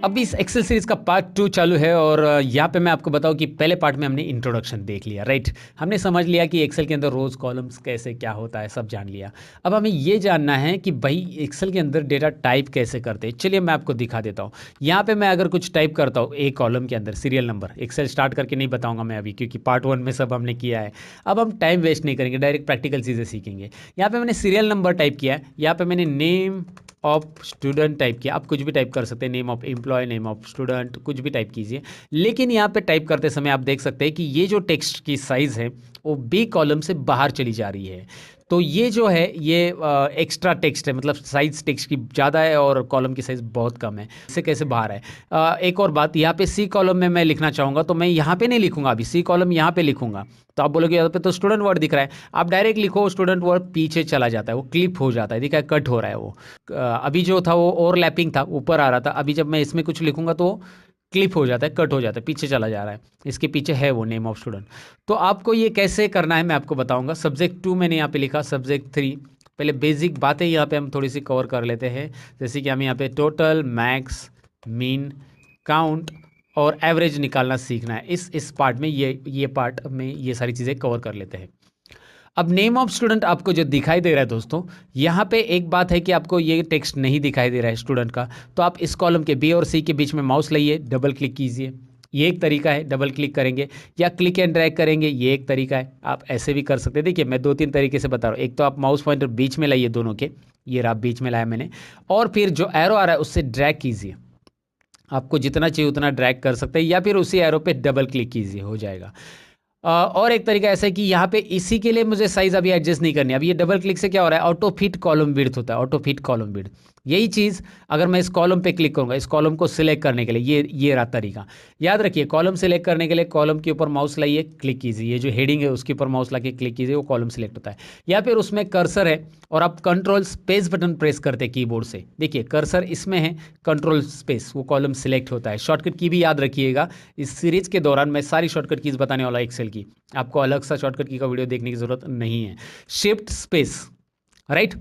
अब इस Excel series का पार्ट 2 चालू है और यहाँ पे मैं आपको बताऊँ कि पहले पार्ट में हमने इंट्रोडक्शन देख लिया, राइट। हमने समझ लिया कि एक्सेल के अंदर रोज कॉलम्स कैसे क्या होता है, सब जान लिया। अब हमें ये जानना है कि भाई एक्सेल के अंदर डेटा टाइप कैसे करते हैं। चलिए मैं आपको दिखा देता हूँ। यहाँ पे मैं अगर कुछ टाइप करता हूँ एक कॉलम के अंदर सीरियल नंबर, एक्सेल स्टार्ट करके नहीं बताऊँगा मैं अभी, क्योंकि पार्ट 1 में सब हमने किया है। अब हम टाइम वेस्ट नहीं करेंगे, डायरेक्ट प्रैक्टिकल चीज़ें सीखेंगे। यहाँ पे मैंने सीरियल नंबर टाइप किया है, यहाँ पे मैंने नेम ऑफ स्टूडेंट टाइप किया। आप कुछ भी टाइप कर सकते हैं, name of employ, name of student, कुछ भी टाइप कीजिए। लेकिन यहाँ पे टाइप करते समय आप देख सकते हैं कि ये जो टेक्स्ट की साइज़ है वो बी कॉलम से बाहर चली जा रही है। तो ये जो है ये एक्स्ट्रा टेक्स्ट है, मतलब साइज टेक्स्ट की ज़्यादा है और कॉलम की साइज़ बहुत कम है। इससे कैसे बाहर है। एक और बात, यहाँ पे सी कॉलम में मैं लिखना चाहूँगा तो मैं यहाँ पे नहीं लिखूंगा, अभी सी कॉलम यहाँ पे लिखूंगा। तो आप बोलोगे यहाँ पे तो स्टूडेंट वर्ड दिख रहा है, आप डायरेक्ट लिखो स्टूडेंट वर्ड, पीछे चला जाता है, वो क्लिप हो जाता है, दिखा है कट हो रहा है वो। अभी जो था वो ओवरलैपिंग था, ऊपर आ रहा था, अभी जब मैं इसमें कुछ लिखूंगा तो क्लिप हो जाता है, कट हो जाता है, पीछे चला जा रहा है। इसके पीछे है वो नेम ऑफ स्टूडेंट। तो आपको ये कैसे करना है मैं आपको बताऊंगा। सब्जेक्ट 2 मैंने यहाँ पे लिखा, सब्जेक्ट 3। पहले बेसिक बातें यहाँ पे हम थोड़ी सी कवर कर लेते हैं। जैसे कि हम यहाँ पे टोटल, मैक्स, मीन, काउंट और एवरेज निकालना सीखना है। इस पार्ट में ये पार्ट में ये सारी चीज़ें कवर कर लेते हैं। अब नेम ऑफ स्टूडेंट आपको जो दिखाई दे रहा है दोस्तों, यहाँ पे एक बात है कि आपको ये टेक्स्ट नहीं दिखाई दे रहा है स्टूडेंट का, तो आप इस कॉलम के बी और सी के बीच में माउस लाइए, डबल क्लिक कीजिए। ये एक तरीका है, डबल क्लिक करेंगे या क्लिक एंड ड्रैग करेंगे, ये एक तरीका है। आप ऐसे भी कर सकते हैं। देखिए मैं 2-3 तरीके से बता रहा हूँ। एक तो आप माउस पॉइंटर बीच में लाइए दोनों के, ये रहा बीच में लाया मैंने, और फिर जो एरो आ रहा है उससे ड्रैग कीजिए। आपको जितना चाहिए उतना ड्रैग कर सकते हैं या फिर उसी एरो पे डबल क्लिक कीजिए, हो जाएगा। और एक तरीका ऐसा है कि यहाँ पे इसी के लिए मुझे साइज अभी एडजस्ट नहीं करनी। अब ये डबल क्लिक से क्या हो रहा है, ऑटो फिट कॉलम विड्थ होता है, ऑटो फिट कॉलम विड्थ। यही चीज़ अगर मैं इस कॉलम पे क्लिक करूँगा, इस कॉलम को सिलेक्ट करने के लिए ये रहा तरीका। याद रखिए, कॉलम सिलेक्ट करने के लिए कॉलम के ऊपर माउस लाइए, क्लिक कीजिए, ये जो हेडिंग है उसके ऊपर माउस ला के क्लिक कीजिए, वो कॉलम सिलेक्ट होता है। या फिर उसमें कर्सर है और आप कंट्रोल स्पेस बटन प्रेस करते हैं कीबोर्ड से, देखिए कर्सर इसमें है, कंट्रोल स्पेस, वो कॉलम सिलेक्ट होता है। शॉर्टकट की भी याद रखिएगा, इस सीरीज के दौरान मैं सारी शॉर्टकट कीज बताने वाला एक्सेल की, आपको अलग सा शॉर्टकट की का वीडियो देखने की जरूरत नहीं है। शिफ्ट स्पेस, राइट,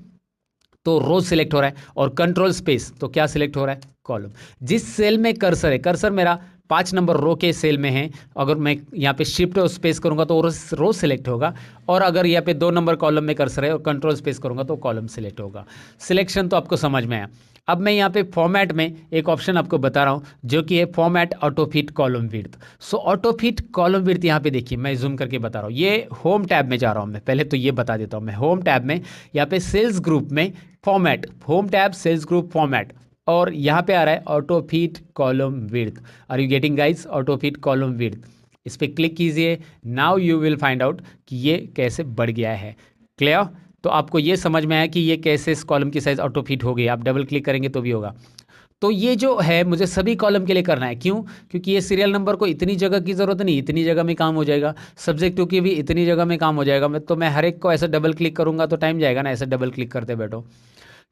तो रोज सिलेक्ट हो रहा है, और कंट्रोल स्पेस तो क्या सिलेक्ट हो रहा है, कॉलम। जिस सेल में कर्सर है, कर्सर मेरा 5 नंबर रो के सेल में है, अगर मैं यहाँ पे शिफ्ट और स्पेस करूँगा तो रो सिलेक्ट होगा, और अगर यहाँ पे 2 नंबर कॉलम में कर्सर है और कंट्रोल स्पेस करूँगा तो कॉलम सिलेक्ट होगा। सिलेक्शन तो आपको समझ में आया। अब मैं यहाँ पे फॉर्मेट में एक ऑप्शन आपको बता रहा हूँ जो कि है format auto fit column width. So auto fit column width यहाँ पे देखिए, मैं जूम करके बता रहा हूँ। ये होम टैब में जा रहा हूँ मैं, पहले तो ये बता देता हूँ। मैं होम टैब में यहाँ पे सेल्स ग्रुप में format, home tab cells group format, और यहाँ पे आ रहा है auto fit column width. Are you getting guys, auto fit column width. इस पर क्लिक कीजिए, now you will find out कि ये कैसे बढ़ गया है। क्लियर, तो आपको ये समझ में आया कि ये कैसे इस कॉलम की साइज ऑटो फिट हो गई। आप डबल क्लिक करेंगे तो भी होगा। तो ये जो है मुझे सभी कॉलम के लिए करना है, क्यों, क्योंकि ये सीरियल नंबर को इतनी जगह की ज़रूरत नहीं, इतनी जगह में काम हो जाएगा। सब्जेक्ट 2 की भी इतनी जगह में काम हो जाएगा। मैं हर एक को ऐसे डबल क्लिक करूंगा तो टाइम जाएगा ना, ऐसे डबल क्लिक करते बैठो।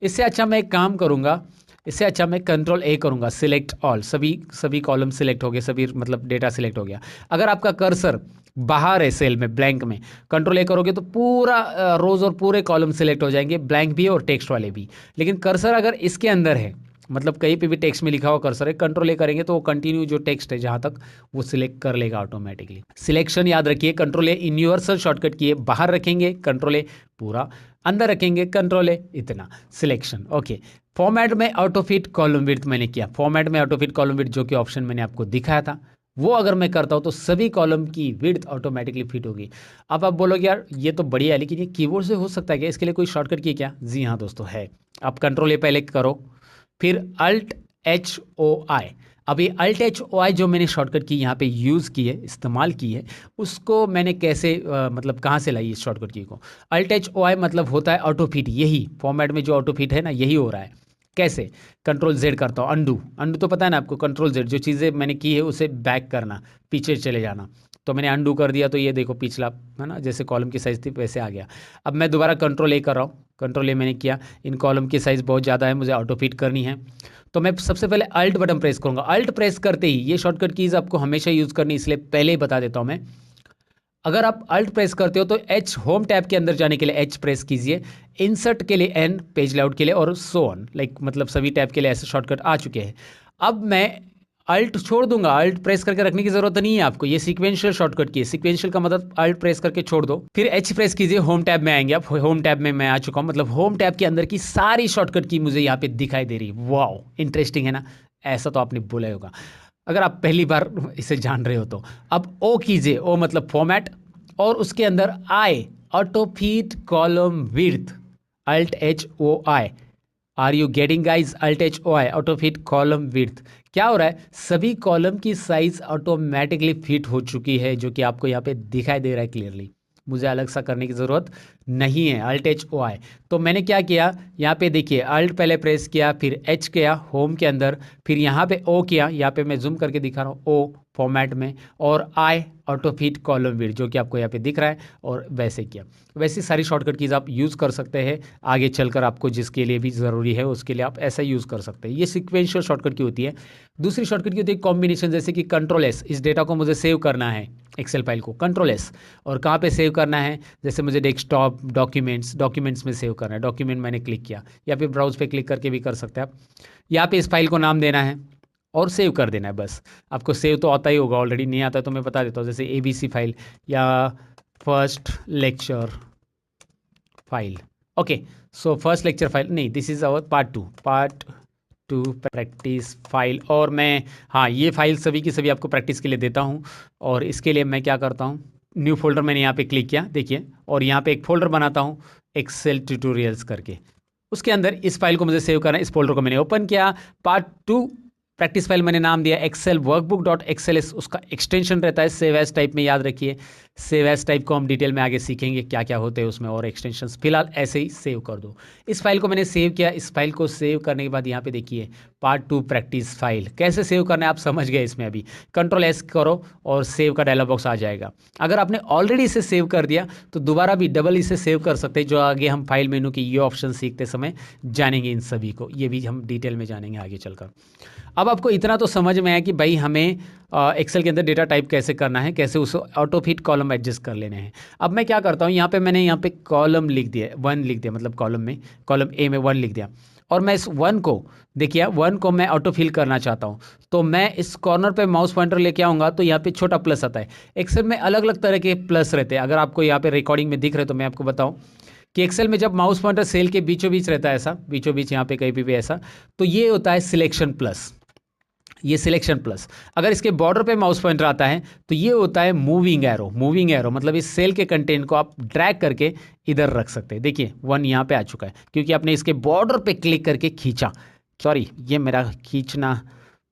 इससे अच्छा मैं एक काम करूंगा, इससे अच्छा मैं कंट्रोल ए करूंगा, सिलेक्ट ऑल, सभी कॉलम सिलेक्ट हो गए, सभी मतलब डेटा सिलेक्ट हो गया। अगर आपका कर्सर बाहर है सेल में, ब्लैंक में, कंट्रोल ए करोगे तो पूरा रोज और पूरे कॉलम सिलेक्ट हो जाएंगे, ब्लैंक भी और टेक्स्ट वाले भी। लेकिन कर्सर अगर इसके अंदर है, मतलब कहीं पे भी टेक्स्ट में लिखा हुआ कर्सर है, कंट्रोल ए करेंगे तो वो कंटिन्यू जो टेक्स्ट है जहाँ तक वो सिलेक्ट कर लेगा ऑटोमेटिकली। सिलेक्शन याद रखिए, कंट्रोल ए यूनिवर्सल शॉर्टकट किए, बाहर रखेंगे कंट्रोल ए पूरा, अंदर रखेंगे कंट्रोल ए इतना, सिलेक्शन। ओके, फॉर्मेट में ऑटो फिट कॉलम विड्थ मैंने किया, फॉर्मेट में ऑटो फिट कॉलम विड्थ जो कि ऑप्शन मैंने आपको दिखाया था, वो अगर मैं करता हूँ तो सभी कॉलम की विड्थ ऑटोमेटिकली फिट होगी। अब आप बोलोगे यार ये तो बढ़िया है, लेकिन ये कीबोर्ड से हो सकता है क्या, इसके लिए कोई शॉर्टकट की क्या? जी हाँ दोस्तों है। आप कंट्रोल ए पहले करो, फिर अल्ट एच ओ आई। अब ये अल्ट एच ओ आई जो मैंने शॉर्टकट की यहाँ पे यूज़ की है, इस्तेमाल की है, उसको मैंने कैसे मतलब कहाँ से लाई इस शॉर्टकट की को? अल्ट एच ओ आई मतलब होता है ऑटो फिट, यही फॉर्मेट में जो ऑटो फिट है ना, यही हो रहा है। कैसे? कंट्रोल जेड करता हूँ, अंडू, अंडू तो पता है ना आपको, कंट्रोल जेड, जो चीज़ें मैंने की है उसे बैक करना, पीछे चले जाना। तो मैंने अंडू कर दिया तो ये देखो पिछला है ना, जैसे कॉलम की साइज़ थी वैसे आ गया। अब मैं दोबारा कंट्रोल ए कर रहा हूँ, कंट्रोल ए मैंने किया, इन कॉलम की साइज़ बहुत ज़्यादा है, मुझे ऑटो फिट करनी है। तो मैं सबसे पहले अल्ट बटन प्रेस करूँगा। अल्ट प्रेस करते ही, ये शॉर्टकट कीज़ आपको हमेशा यूज़ करनी, इसलिए पहले ही बता देता हूँ मैं। अगर आप अल्ट प्रेस करते हो तो एच, होम टैब के अंदर जाने के लिए एच प्रेस कीजिए, इंसर्ट के लिए एन, पेज लेआउट के लिए, और सो ऑन, लाइक मतलब सभी टैब के लिए ऐसे शॉर्टकट आ चुके हैं। अब मैं अल्ट छोड़ दूंगा, अल्ट प्रेस करके रखने की जरूरत नहीं है आपको, ये सीक्वेंशियल शॉर्टकट की है। सीक्वेंशियल का मतलब अल्ट प्रेस करके छोड़ दो, फिर एच प्रेस कीजिए, होम टैब में आएंगे आप। होम टैब में मैं आ चुका हूं, मतलब होम टैब के अंदर की सारी शॉर्टकट की मुझे यहाँ पे दिखाई दे रही है। वाओ, इंटरेस्टिंग है ना? ऐसा तो आपने बोला ही होगा अगर आप पहली बार इसे जान रहे हो तो। अब ओ कीजिए, ओ मतलब फॉर्मेट, और उसके अंदर आई, auto fit column width, alt H O I. Are you getting guys? Alt H O I, auto fit column width. क्या हो रहा है, सभी कॉलम की साइज ऑटोमेटिकली फिट हो चुकी है, जो कि आपको यहाँ पे दिखाई दे रहा है क्लियरली। मुझे अलग सा करने की ज़रूरत नहीं है। अल्ट एच ओ आई, तो मैंने क्या किया, यहाँ पे देखिए अल्ट पहले प्रेस किया, फिर एच किया होम के अंदर, फिर यहाँ पे ओ किया, यहाँ पे मैं जूम करके दिखा रहा हूँ, ओ फॉर्मेट में, और आई ऑटो फिट कॉलम विड्थ, जो कि आपको यहाँ पे दिख रहा है, और वैसे किया। वैसी सारी शॉर्टकट कीज़ आप यूज़ कर सकते हैं आगे चलकर, आपको जिसके लिए भी ज़रूरी है उसके लिए आप ऐसा यूज़ कर सकते हैं। ये सिक्वेंशियल शॉर्टकट की होती है। दूसरी शॉर्टकट की होती है कॉम्बिनेशन, जैसे कि कंट्रोल एस, इस डेटा को मुझे सेव करना है, एक्सेल फाइल को, कंट्रोल एस। और कहाँ पे सेव करना है, जैसे मुझे डेस्कटॉप, डॉक्यूमेंट्स में सेव करना है, डॉक्यूमेंट मैंने क्लिक किया, या फिर ब्राउज पे क्लिक करके भी कर सकते हैं आप। यहाँ पे इस फाइल को नाम देना है और सेव कर देना है बस। आपको सेव तो आता ही होगा ऑलरेडी, नहीं आता तो मैं बता देता हूँ, जैसे ABC फाइल या first lecture file. Okay, so first lecture file नहीं, this is our part two practice file. और मैं, हाँ, ये फाइल सभी की सभी आपको प्रैक्टिस के लिए देता हूँ। और इसके लिए मैं क्या करता हूँ, न्यू फोल्डर मैंने यहाँ पे क्लिक किया, देखिए, और यहाँ पे एक फोल्डर बनाता हूँ एक्सेल ट्यूटोरियल्स करके। उसके अंदर इस फाइल को मुझे सेव करना है, इस फोल्डर को मैंने ओपन किया, पार्ट 2 प्रैक्टिस फाइल मैंने नाम दिया एक्सेल वर्कबुक डॉट एक्सएलएस, उसका एक्सटेंशन रहता है सेव एज टाइप में, याद रखिए। सेव एज टाइप को हम डिटेल में आगे सीखेंगे क्या क्या होते हैं उसमें और एक्सटेंशंस। फिलहाल ऐसे ही सेव कर दो। इस फाइल को मैंने सेव किया। इस फाइल को सेव करने के बाद यहाँ पे देखिए पार्ट 2 प्रैक्टिस फाइल कैसे सेव करना है आप समझ गए इसमें। अभी कंट्रोल एस करो और सेव का डायलॉग बॉक्स आ जाएगा। अगर आपने ऑलरेडी इसे सेव कर दिया तो दोबारा भी डबल इसे सेव कर सकते हैं, जो आगे हम फाइल मेनू की ये ऑप्शन सीखते समय जानेंगे। इन सभी को ये भी हम डिटेल में जानेंगे आगे चलकर। अब आपको इतना तो समझ में आया कि भाई हमें एक्सेल के अंदर डेटा टाइप कैसे करना है, कैसे उसे ऑटो फिट कॉलम एडजस्ट कर लेने हैं। अब मैं क्या करता हूँ, यहाँ पे मैंने यहाँ पे कॉलम लिख दिया, 1 लिख दिया, मतलब कॉलम ए में 1 लिख दिया। और मैं इस 1 को, देखिए 1 को मैं ऑटो फिल करना चाहता हूँ, तो मैं इस कॉर्नर पे माउस पॉइंटर लेके आऊँगा तो यहाँ पे छोटा प्लस आता है। एक्सेल में अलग अलग तरह के प्लस रहते हैं, अगर आपको यहाँ पे रिकॉर्डिंग में दिख रहे तो मैं आपको बताऊँ कि एक्सेल में जब माउस पॉइंटर सेल के बीचों बीच रहता है, ऐसा बीचों बीच यहाँ पे कहीं भी ऐसा, तो ये होता है सिलेक्शन प्लस, ये सिलेक्शन प्लस। अगर इसके बॉर्डर पे माउस पॉइंटर आता है तो ये होता है मूविंग एरो। मूविंग एरो मतलब इस सेल के कंटेंट को आप ड्रैग करके इधर रख सकते हैं। देखिए 1 यहाँ पे आ चुका है क्योंकि आपने इसके बॉर्डर पे क्लिक करके खींचा। सॉरी, ये मेरा खींचना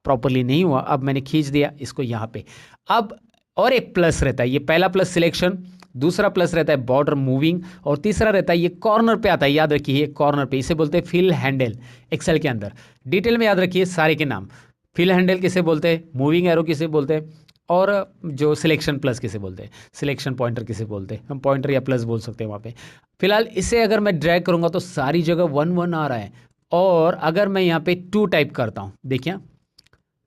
प्रॉपरली नहीं हुआ, अब मैंने खींच दिया इसको यहाँ पे। अब और एक प्लस रहता है, ये पहला प्लस सिलेक्शन, दूसरा प्लस रहता है बॉर्डर मूविंग, और तीसरा रहता है ये कॉर्नर पे आता है, याद रखिए कॉर्नर पे, इसे बोलते हैं फिल हैंडल। एक्सेल के अंदर डिटेल में याद रखिए सारे के नाम। फिल हैंडल किसे बोलते हैं, मूविंग एरो किसे बोलते हैं, और जो सिलेक्शन प्लस किसे बोलते हैं, सिलेक्शन पॉइंटर किसे बोलते हैं, हम पॉइंटर या प्लस बोल सकते हैं वहाँ पे। फिलहाल इसे अगर मैं ड्रैग करूँगा तो सारी जगह 1 1 आ रहा है। और अगर मैं यहाँ पे 2 टाइप करता हूँ, देखिए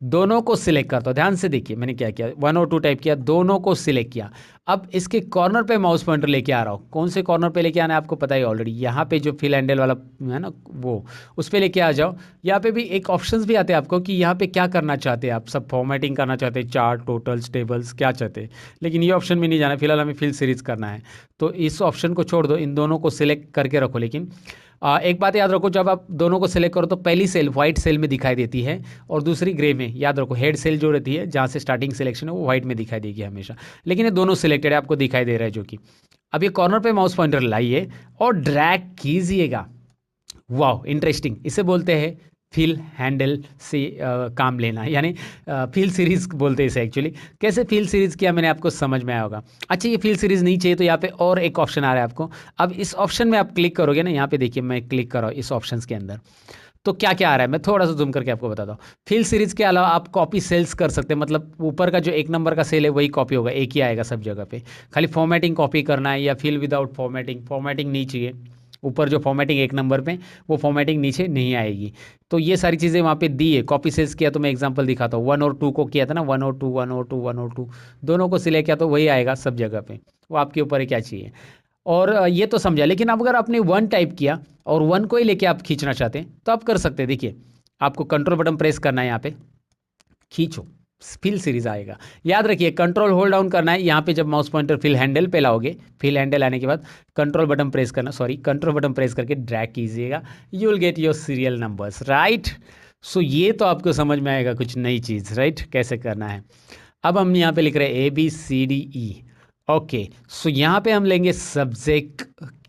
दोनों को सिलेक्ट करता हूँ, ध्यान से देखिए मैंने क्या किया, 1 और 2 टाइप किया, दोनों को सिलेक्ट किया। अब इसके कॉर्नर पे माउस पॉइंटर लेके आ रहा हूँ। कौन से कॉर्नर पे लेके आना है आपको पता है ऑलरेडी, यहाँ पे जो फिल हैंडल वाला है ना, वो उस पर लेके आ जाओ। यहाँ पे भी एक ऑप्शंस भी आते हैं आपको कि यहाँ पे क्या करना चाहते हैं आप, सब फॉर्मेटिंग करना चाहते हैं, चार्ट, टोटल्स, टेबल्स, क्या चाहते हैं। लेकिन ये ऑप्शन में नहीं जाना, फिलहाल हमें फिल सीरीज करना है, तो इस ऑप्शन को छोड़ दो, इन दोनों को सिलेक्ट करके रखो। लेकिन एक बात याद रखो, जब आप दोनों को सिलेक्ट करो तो पहली सेल व्हाइट सेल में दिखाई देती है और दूसरी ग्रे में। याद रखो हेड सेल जो रहती है जहाँ से स्टार्टिंग सिलेक्शन है वो व्हाइट में दिखाई देगी हमेशा, लेकिन ये दोनों सिलेक्टेड है, आपको दिखाई दे रहा है जो कि। अब ये कॉर्नर पे माउस पॉइंटर लाइए और ड्रैग कीजिएगा। वाह, इंटरेस्टिंग, इसे बोलते हैं फिल हैंडल से काम लेना, यानी फिल सीरीज बोलते हैं इसे एक्चुअली। कैसे फिल सीरीज किया मैंने आपको समझ में आया होगा। अच्छा, ये फिल सीरीज नहीं चाहिए तो यहाँ पे और एक ऑप्शन आ रहा है आपको। अब इस ऑप्शन में आप क्लिक करोगे ना, यहाँ पे देखिए मैं क्लिक कर रहा हूँ इस ऑप्शन के अंदर, तो क्या क्या आ रहा है मैं थोड़ा सा जूम करके आपको बताता हूँ। फिल सीरीज के अलावा आप कॉपी सेल्स कर सकते हैं, मतलब ऊपर का जो 1 नंबर का सेल है वही कॉपी होगा, एक ही आएगा सब जगह पे। खाली फॉर्मेटिंग कॉपी करना है, या फिल विदाउट फॉर्मेटिंग, फॉर्मेटिंग नहीं चाहिए। ऊपर जो फॉर्मेटिंग 1 नंबर पे, वो फॉर्मेटिंग नीचे नहीं आएगी। तो ये सारी चीज़ें वहाँ पे दी है। कॉपी सेल्स किया तो मैं एग्जांपल दिखाता हूँ, 1 और 2 को किया था ना, 1 और 2, 1 और 2, 1 और 2, दोनों को सिलेक्ट किया तो वही आएगा सब जगह पे। वो आपके ऊपर है क्या चाहिए। और ये तो समझा। लेकिन अब अगर आपने 1 टाइप किया और 1 को ही लेके आप खींचना चाहते हैं तो आप कर सकते हैं। देखिए आपको कंट्रोल बटन प्रेस करना है यहाँ पे, खींचो, फिल सीरीज आएगा। याद रखिए कंट्रोल होल्ड डाउन करना है, यहाँ पे जब माउस पॉइंटर फिल हैंडल पे लाओगे, फिल हैंडल आने के बाद कंट्रोल बटन प्रेस करना, सॉरी कंट्रोल बटन प्रेस करके ड्रैग कीजिएगा, you will get your serial numbers, right. So ये तो आपको समझ में आएगा कुछ नई चीज़, राइट, कैसे करना है। अब हम यहाँ पे लिख रहे हैं ABCDE, ओके। सो यहाँ पे हम लेंगे सब्जेक्ट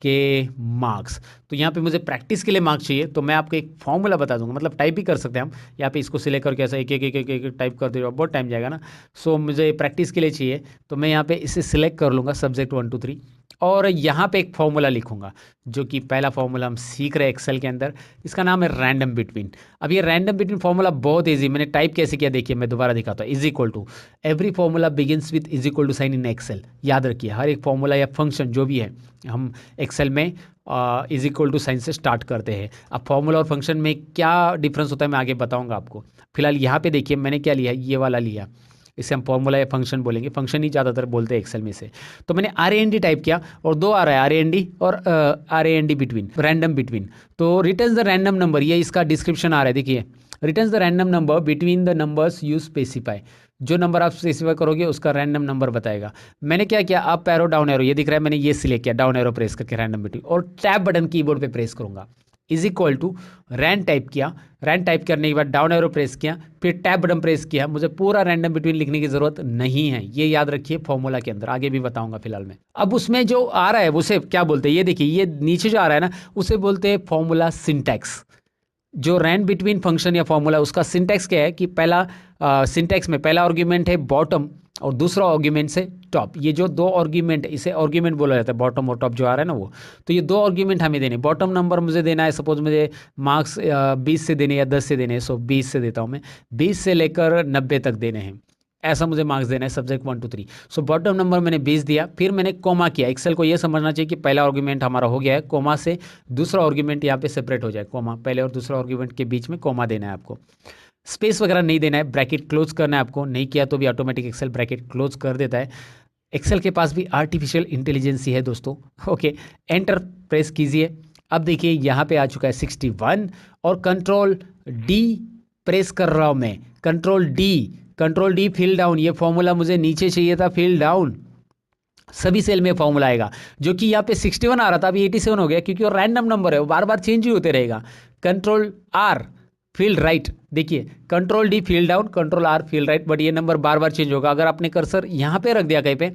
के मार्क्स। तो यहाँ पे मुझे प्रैक्टिस के लिए मार्क्स चाहिए, तो मैं आपको एक फॉर्मूला बता दूंगा, मतलब टाइप भी कर सकते हैं हम। यहाँ पे इसको सिलेक्ट करके ऐसा एक एक एक एक एक टाइप कर दे रहे हो, बहुत टाइम जाएगा ना। सो मुझे प्रैक्टिस के लिए चाहिए, तो मैं यहाँ पे इसे सिलेक्ट कर लूँगा, सब्जेक्ट 1 2 3, और यहाँ पे एक फॉर्मूला लिखूंगा, जो कि पहला फॉर्मूला हम सीख रहे हैं एक्सेल के अंदर, इसका नाम है रैंडम बिटवीन। अब ये रैंडम बिटवीन फॉर्मूला बहुत ईजी, मैंने टाइप कैसे किया देखिए, मैं दोबारा दिखाता हूँ। Is equal to, every formula begins with is equal to sign in Excel. याद रखिए हर एक फॉर्मूला या फंक्शन जो भी है हम एक्सेल में इज इक्वल टू साइन से स्टार्ट करते हैं। अब फॉर्मूला और फंक्शन में क्या डिफरेंस होता है मैं आगे बताऊंगा आपको। फिलहाल यहाँ पे देखिए मैंने क्या लिया, ये वाला लिया, इसे हम फॉर्मूला या फंक्शन बोलेंगे, फंक्शन ही ज़्यादातर बोलते हैं एक्सेल में से। तो मैंने RAND टाइप किया और दो आ रहा है, RAND और RAND बिटवीन, रैंडम बिटवीन। तो रिटर्न्स द रैंडम नंबर, ये इसका डिस्क्रिप्शन आ रहा है, देखिए returns the random number between the numbers you specify. जो नंबर आप स्पेसिफाई करोगे उसका रैंडम नंबर बताएगा। मैंने क्या किया, अप एरो डाउन एरो, ये दिख रहा है, मैंने ये सिलेक्ट किया, डाउन एरो प्रेस करके रैंडम बिटवीन, और टैब बटन कीबोर्ड पे प्रेस करूंगा, is equal to rand type किया, रैंड टाइप करने के बाद डाउन एरो प्रेस किया, फिर टैब बटन प्रेस किया। मुझे पूरा रैंडम बिटवीन लिखने की जरूरत नहीं है, ये याद रखिए फॉर्मूला के अंदर, आगे भी बताऊंगा फिलहाल में। अब उसमें जो आ रहा है उसे क्या बोलते हैं, ये देखिए ये नीचे जो आ रहा है ना, उसे बोलते हैं फॉर्मूला सिंटैक्स। जो रैंड बिटवीन फंक्शन या फॉर्मूला, उसका सिंटैक्स क्या है कि पहला सिंटैक्स में पहला आर्ग्यूमेंट है बॉटम और दूसरा आर्ग्यूमेंट से टॉप। ये जो दो आर्ग्यूमेंट, इसे आर्ग्यूमेंट बोला जाता है, बॉटम और टॉप जो आ रहा है ना वो। तो ये दो आर्ग्यूमेंट हमें देने, बॉटम नंबर मुझे देना है, सपोज मुझे मार्क्स 20 से देने या 10 से देने, सो 20 से देता हूँ मैं, 20 से लेकर 90 तक देने हैं, ऐसा मुझे मार्क्स देना है सब्जेक्ट 1 2 3। सो बॉटम नंबर मैंने 20 दिया, फिर मैंने कोमा किया। एक्सेल को ये समझना चाहिए कि पहला आर्ग्यूमेंट हमारा हो गया है, कोमा से दूसरा आर्ग्यूमेंट यहाँ पे सेपरेट हो जाए, कोमा पहले और दूसरा आर्ग्यूमेंट के बीच में कोमा देना है आपको, स्पेस वगैरह नहीं देना है, ब्रैकेट क्लोज करना है आपको, नहीं किया तो भी ऑटोमेटिक एक्सेल ब्रैकेट क्लोज कर देता है। एक्सेल के पास भी आर्टिफिशियल इंटेलिजेंस है दोस्तों, ओके। एंटर प्रेस कीजिए, अब देखिए यहाँ पे आ चुका है 61, और कंट्रोल डी प्रेस कर रहा हूँ मैं, कंट्रोल डी फिल डाउन। ये फॉर्मूला मुझे नीचे चाहिए था, फिल डाउन, सभी सेल में फॉर्मूला आएगा, जो कि यहाँ पे 61 आ रहा था, अभी 87 हो गया, क्योंकि वो रैंडम नंबर है, वो बार बार चेंज ही होते रहेगा। कंट्रोल आर फील्ड राइट, देखिए control D field down, control R field right, but ये नंबर बार बार चेंज होगा। अगर आपने कर्सर यहाँ पे रख दिया कहीं पे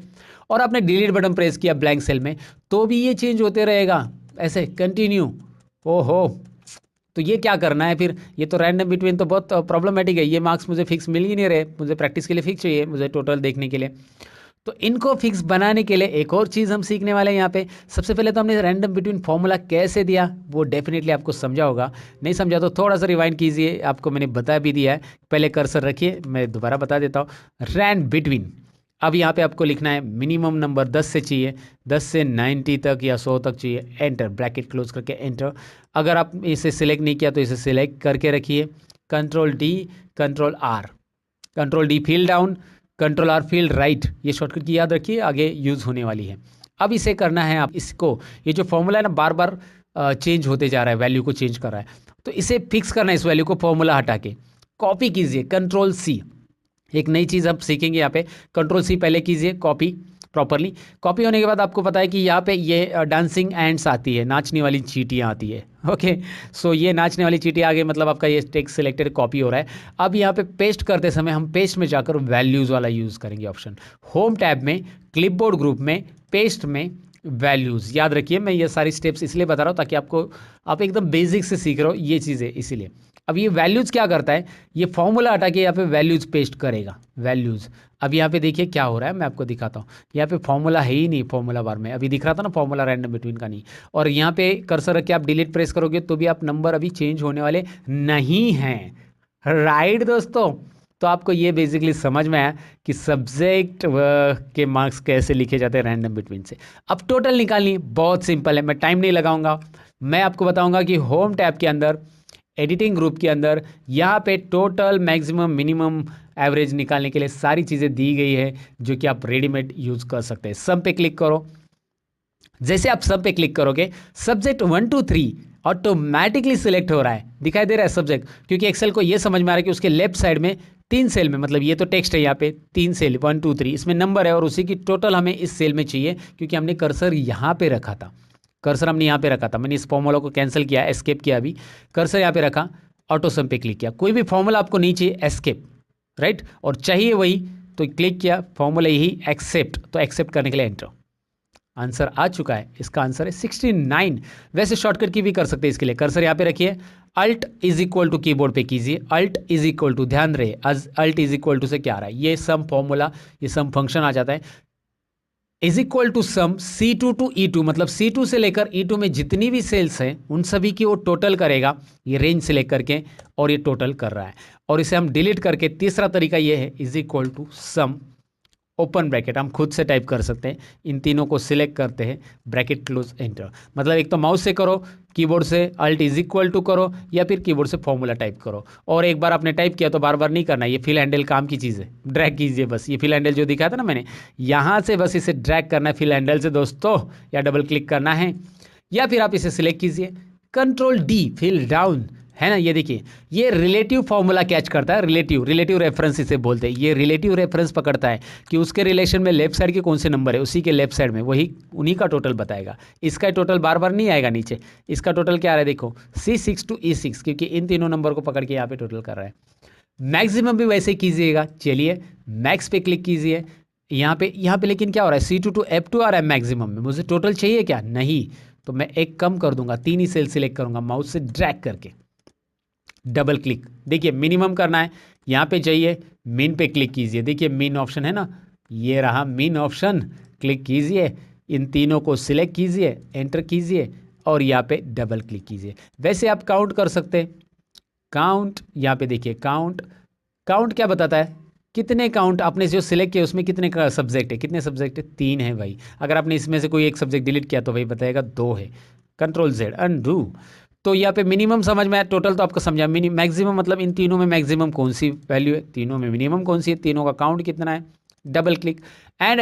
और आपने डिलीट बटन प्रेस किया ब्लैंक सेल में, तो भी ये चेंज होते रहेगा, ऐसे कंटिन्यू। ओहो, तो ये क्या करना है फिर, ये तो रैंडम बिटवीन तो बहुत प्रॉब्लमेटिक है, ये मार्क्स मुझे फिक्स मिल ही नहीं रहे, मुझे प्रैक्टिस के लिए फिक्स चाहिए, मुझे टोटल देखने के लिए। तो इनको फिक्स बनाने के लिए एक और चीज़ हम सीखने वाले हैं यहाँ पे। सबसे पहले तो हमने रैंडम बिटवीन फॉर्मूला कैसे दिया वो डेफिनेटली आपको समझा होगा, नहीं समझा तो थोड़ा सा रिवाइंड कीजिए, आपको मैंने बता भी दिया है। पहले कर्सर रखिए, मैं दोबारा बता देता हूँ, रैंड बिटवीन। अब यहाँ पे आपको लिखना है मिनिमम नंबर 10 से चाहिए, 10 से 90 तक या 100 तक चाहिए, एंटर, ब्रैकेट क्लोज करके एंटर। अगर आप इसे सिलेक्ट नहीं किया तो इसे सिलेक्ट करके रखिए, control D, control R, control D field down, control R field right, ये शॉर्टकट की याद रखिए, आगे यूज़ होने वाली है। अब इसे करना है आप इसको, ये जो फॉर्मूला है ना बार बार चेंज होते जा रहा है, वैल्यू को चेंज कर रहा है, तो इसे फिक्स करना है, इस वैल्यू को फॉर्मूला हटा के कॉपी कीजिए, कंट्रोल सी। एक नई चीज़ आप सीखेंगे यहाँ पे, कंट्रोल सी पहले कीजिए, कॉपी प्रॉपरली। कॉपी होने के बाद आपको पता है कि यहाँ पे ये डांसिंग एंड्स आती है, नाचने वाली चींटियाँ आती है, ओके। सो ये नाचने वाली चींटियाँ आ गई, मतलब आपका ये टेक्स्ट सिलेक्टेड कॉपी हो रहा है। अब यहाँ पे पेस्ट करते समय हम पेस्ट में जाकर वैल्यूज़ वाला यूज़ करेंगे ऑप्शन, होम टैब में, क्लिपबोर्ड ग्रुप में, पेस्ट में, वैल्यूज़। याद रखिए मैं ये सारी स्टेप्स इसलिए बता रहा हूँ ताकि आपको, आप एकदम बेसिक से सीख रहे हो ये चीज़ें, इसीलिए। अब ये वैल्यूज़ क्या करता है, ये फॉर्मूला हटा के यहाँ पे वैल्यूज़ पेस्ट करेगा, वैल्यूज़। अब यहाँ पे देखिए क्या हो रहा है, मैं आपको दिखाता हूँ। यहाँ पे फॉर्मूला है ही नहीं, फॉर्मूला बार में अभी दिख रहा था ना फॉर्मूला रैंडम बिटवीन का नहीं, और यहाँ पे कर्सर रख के आप डिलीट प्रेस करोगे तो भी आप नंबर अभी चेंज होने वाले नहीं हैं, राइट दोस्तों। तो आपको ये बेसिकली समझ में आया कि सब्जेक्ट के मार्क्स कैसे लिखे जाते हैं रैंडम बिटवीन से। अब टोटल निकालनी बहुत सिंपल है, मैं टाइम नहीं लगाऊंगा, मैं आपको बताऊंगा कि होम टैब के अंदर, एडिटिंग ग्रुप के अंदर, यहाँ पे टोटल, मैक्सिमम, मिनिमम, एवरेज निकालने के लिए सारी चीज़ें दी गई है, जो कि आप रेडीमेड यूज़ कर सकते हैं। सम पे क्लिक करो, जैसे आप सब पे क्लिक करोगे सब्जेक्ट 1 2 3 ऑटोमेटिकली सिलेक्ट हो रहा है, दिखाई दे रहा है सब्जेक्ट, क्योंकि एक्सेल को ये समझ में आ रहा है कि उसके लेफ्ट साइड में 3 सेल में, मतलब ये तो टेक्स्ट है यहाँ पे 3 सेल 1 2 3 इसमें नंबर है और उसी की टोटल हमें इस सेल में चाहिए, क्योंकि हमने कर्सर यहाँ पे रखा था। कर्सर हमने यहाँ पे रखा था, मैंने इस फॉर्मूला को कैंसिल किया, एस्केप किया, अभी कर्सर यहाँ पे रखा, ऑटो सम पे क्लिक किया। कोई भी फॉर्मूला आपको नहीं चाहिए, एस्केप, राइट, और चाहिए वही तो क्लिक किया, फॉर्मूला यही एक्सेप्ट, तो एक्सेप्ट करने के लिए एंटर। आंसर आ चुका है, इसका आंसर है 69। वैसे शॉर्टकट की भी कर सकते हैं इसके लिए, कर्सर यहाँ पे रखिए, alt is equal to keyboard पे कीजिए, अल्ट इज इक्वल टू, ध्यान रहे अल्ट इज इक्वल टू से क्या आ रहा है, ये सम फॉर्मूला, ये सम फंक्शन आ जाता है, is equal to sum C2 to E2, मतलब C2 से लेकर E2 में जितनी भी सेल्स हैं उन सभी की वो टोटल करेगा, ये रेंज सेलेक्ट करके, और ये टोटल कर रहा है, और इसे हम डिलीट करके, तीसरा तरीका ये है is equal to sum open bracket, हम खुद से टाइप कर सकते हैं, इन तीनों को सिलेक्ट करते हैं, ब्रैकेट क्लोज एंटर, मतलब एक तो माउस से करो, कीबोर्ड से अल्ट इज इक्वल टू करो, या फिर कीबोर्ड से फॉर्मूला टाइप करो, और एक बार आपने टाइप किया तो बार बार नहीं करना, ये फिल हैंडल काम की चीज़ है, ड्रैग कीजिए बस, ये फिल हैंडल जो दिखाया था ना मैंने, यहाँ से बस इसे ड्रैग करना है फिल हैंडल से दोस्तों, या डबल क्लिक करना है, या फिर आप इसे सिलेक्ट कीजिए, कंट्रोल D फिल डाउन, है ना, ये देखिए ये रिलेटिव फॉर्मूला कैच करता है, रिलेटिव रेफरेंस इसे बोलते हैं, ये रिलेटिव रेफरेंस पकड़ता है कि उसके रिलेशन में लेफ्ट साइड के कौन से नंबर है, उसी के लेफ्ट साइड में वही उन्हीं का टोटल बताएगा, इसका टोटल बार बार नहीं आएगा नीचे, इसका टोटल क्या आ रहा है देखो, C6 टू E6, क्योंकि इन तीनों नंबर को पकड़ के यहाँ पे टोटल कर रहा है। मैक्सिमम भी वैसे ही कीजिएगा, चलिए मैक्स पे क्लिक कीजिए, यहाँ पे लेकिन क्या हो रहा है, C2 टू F2 आ रहा है मैक्सिमम में, मुझे टोटल चाहिए क्या, नहीं, तो मैं एक कम कर दूंगा, 3 ही सेल सिलेक्ट करूंगा माउस से ड्रैग करके, डबल क्लिक, देखिए मिनिमम करना है, यहाँ पे जाइए मिन पे क्लिक कीजिए, देखिए मिन ऑप्शन है ना, ये रहा मिन ऑप्शन, क्लिक कीजिए, इन तीनों को सिलेक्ट कीजिए, एंटर कीजिए, और यहाँ पे डबल क्लिक कीजिए। वैसे आप काउंट कर सकते हैं, काउंट यहाँ पे देखिए, काउंट क्या बताता है, कितने काउंट आपने जो सिलेक्ट किया उसमें कितने का सब्जेक्ट है, कितने सब्जेक्ट है, 3 है भाई, अगर आपने इसमें से कोई एक सब्जेक्ट डिलीट किया तो भाई बताएगा 2 है, कंट्रोल Z अनडू। तो यहाँ पे मिनिमम समझ में आया, टोटल तो आपको समझा, मैक्सिमम मतलब इन तीनों में मैक्सिमम कौन सी वैल्यू है, तीनों में मिनिमम कौन सी है, तीनों का काउंट कितना है, डबल क्लिक, एंड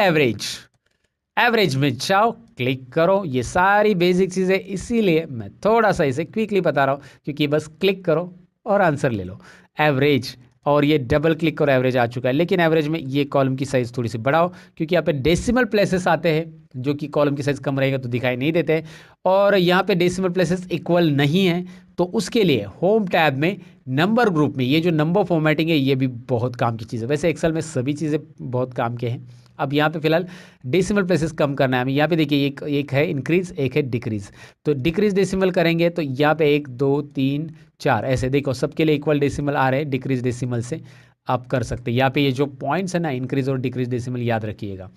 एवरेज में जाओ, क्लिक करो, ये सारी बेसिक चीज़ें, इसीलिए मैं थोड़ा सा इसे क्विकली बता रहा हूँ, क्योंकि बस क्लिक करो और आंसर ले लो, एवरेज, और ये डबल क्लिक और एवरेज आ चुका है, लेकिन एवरेज में ये कॉलम की साइज़ थोड़ी सी बढ़ाओ, क्योंकि यहाँ पे डेसिमल प्लेसेस आते हैं जो कि कॉलम की साइज़ कम रहेगा तो दिखाई नहीं देते, और यहाँ पे डेसिमल प्लेसेस इक्वल नहीं है, तो उसके लिए होम टैब में नंबर ग्रुप में ये जो नंबर फॉर्मेटिंग है ये भी बहुत काम की चीज़ है, वैसे एक्सेल में सभी चीज़ें बहुत काम के हैं। अब यहाँ पे फिलहाल डेसिमल प्लेसेस कम करना है हमें, यहाँ पे देखिए एक है इंक्रीज, एक है डिक्रीज, तो डिक्रीज डेसिमल करेंगे तो यहाँ पे 1 2 3 4 ऐसे देखो सबके लिए इक्वल डेसिमल आ रहे हैं, डिक्रीज डेसिमल से आप कर सकते हैं। यहाँ पे ये जो पॉइंट्स है ना, इंक्रीज और डिक्रीज डेसिमल याद रखिएगा,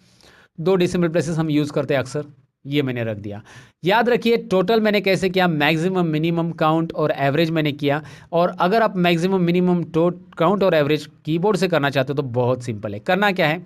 2 डेसिमल प्लेसेस हम यूज़ करते हैं अक्सर, ये मैंने रख दिया। याद रखिए टोटल मैंने कैसे किया, मैक्सिमम मिनिमम काउंट और एवरेज मैंने किया, और अगर आप मैक्सिमम मिनिमम काउंट और एवरेज कीबोर्ड से करना चाहते हो तो बहुत सिंपल है, करना क्या है,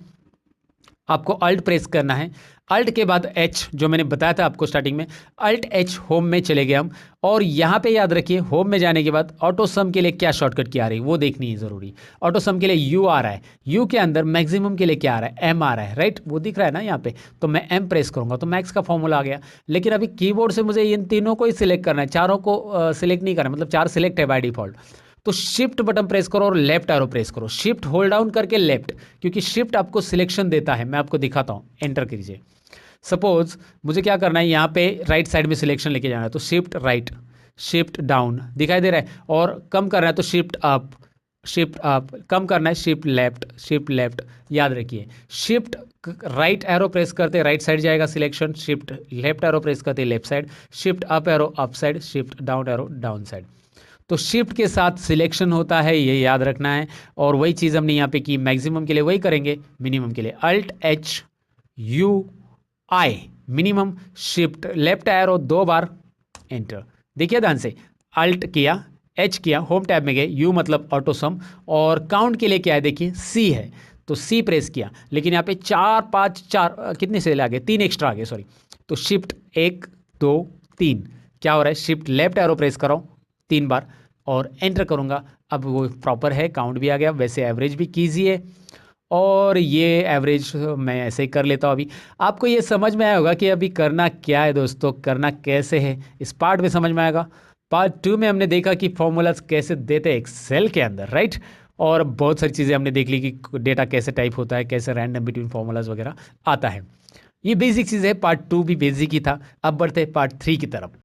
आपको अल्ट प्रेस करना है, अल्ट के बाद H जो मैंने बताया था आपको स्टार्टिंग में, अल्ट H होम में चले गए हम, और यहाँ पे याद रखिए होम में जाने के बाद ऑटो सम के लिए क्या शॉर्टकट की आ रही है वो देखनी है ज़रूरी, ऑटो सम के लिए U आ रहा है, U के अंदर मैक्सिमम के लिए क्या आ रहा है, M आ रहा है, राइट, वो दिख रहा है ना यहाँ पे, तो मैं M प्रेस करूँगा तो मैक्स का फॉर्मूला आ गया, लेकिन अभी कीबोर्ड से मुझे इन तीनों को ही सिलेक्ट करना है, चारों को सिलेक्ट नहीं करना, मतलब 4 सिलेक्ट है बाय डिफॉल्ट, तो शिफ्ट बटन प्रेस करो और लेफ्ट एरो प्रेस करो, शिफ्ट होल्ड डाउन करके लेफ्ट, क्योंकि शिफ्ट आपको सिलेक्शन देता है, मैं आपको दिखाता हूँ, एंटर कीजिए। सपोज मुझे क्या करना है, यहाँ पे राइट साइड में सिलेक्शन लेके जाना है, तो शिफ्ट राइट, शिफ्ट डाउन दिखाई दे रहा है, और कम करना है तो शिफ्ट अप, कम करना है शिफ्ट लेफ्ट, याद रखिए शिफ्ट राइट एरो प्रेस करते राइट साइड जाएगा selection, shift left arrow press करते left side, shift up arrow up side, shift down arrow down side, तो शिफ्ट के साथ सिलेक्शन होता है, ये याद रखना है, और वही चीज़ हमने यहाँ पे की, मैक्सिमम के लिए वही करेंगे, मिनिमम के लिए alt HUI minimum, shift left arrow 2 बार, एंटर, देखिए ध्यान से, अल्ट किया, H किया, होम टैब में गए, U मतलब ऑटो सम, और काउंट के लिए क्या है देखिए C है, तो C प्रेस किया, लेकिन यहाँ पे 4 5 4 कितने से आ गए, 3 एक्स्ट्रा आ गए सॉरी, तो शिफ्ट 1 2 3 क्या हो रहा है, शिफ्ट लेफ्ट एरो प्रेस करो 3 बार और एंटर करूंगा, अब वो प्रॉपर है, काउंट भी आ गया, वैसे एवरेज भी कीजिए, और ये एवरेज मैं ऐसे ही कर लेता हूँ अभी। आपको ये समझ में आया होगा कि अभी करना क्या है दोस्तों, करना कैसे है, इस पार्ट में समझ में आएगा। पार्ट टू में हमने देखा कि फॉर्मूलाज कैसे देते हैं एक्सेल के अंदर, राइट। और बहुत सारी चीज़ें हमने देख ली कि डेटा कैसे टाइप होता है, कैसे रैंडम बिटवीन फॉर्मूलाज वगैरह आता है। ये बेसिक चीज़ है, पार्ट टू भी बेसिक ही था। अब बढ़ते हैं पार्ट थ्री की तरफ।